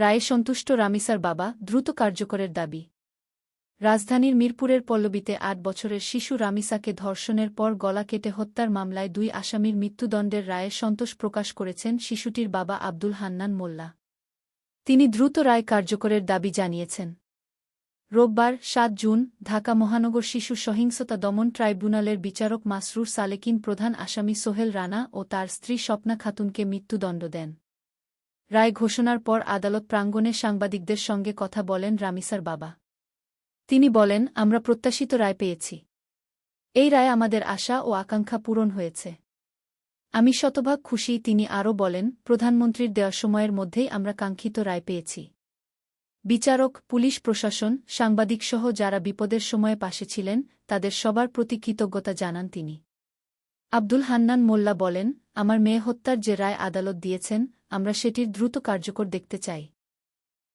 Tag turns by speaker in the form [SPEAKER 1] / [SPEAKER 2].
[SPEAKER 1] রায়ে সন্তুষ্ট রামিসার বাবা, দ্রুত কার্যকরের দাবি। রাজধানীর মিরপুরের পল্লবীতে ৮ বছরের শিশু রামিসাকে ধর্ষণের পর গলা কেটে হত্যার মামলায় ২ আসামির মৃত্যুদণ্ডের রায়ে সন্তোষ প্রকাশ করেছেন শিশুটির বাবা আব্দুল হান্নান মোল্লা। তিনি দ্রুত রায় কার্যকরের দাবি জানিয়েছেন। রোববার ৭ জুন ঢাকা মহানগর শিশু সহিংসতা দমন ট্রাইব্যুনালের বিচারক মাসরুর সালেকিন প্রধান আসামি সোহেল রানা ও তার স্ত্রী স্বপ্না খাতুনকে মৃত্যুদণ্ড দেন। রায় ঘোষণার পর আদালত প্রাঙ্গণে সাংবাদিকদের সঙ্গে কথা বলেন রামিসার বাবা। তিনি বলেন, আমরা প্রত্যাশিত রায় পেয়েছি। এই রায় আমাদের আশা ও আকাঙ্ক্ষা পূরণ হয়েছে। আমি শতভাগ খুশি। তিনি আরও বলেন, প্রধানমন্ত্রীর দেওয়া সময়ের মধ্যেই আমরা কাঙ্ক্ষিত রায় পেয়েছি। বিচারক, পুলিশ প্রশাসন, সাংবাদিকসহ যারা বিপদের সময়ে পাশে ছিলেন, তাদের সবার প্রতি কৃতজ্ঞতা জানান তিনি। আব্দুল হান্নান মোল্লা বলেন, আমার মেয়ে হত্যার যে রায় আদালত দিয়েছেন, আমরা সেটির দ্রুত কার্যকর দেখতে চাই।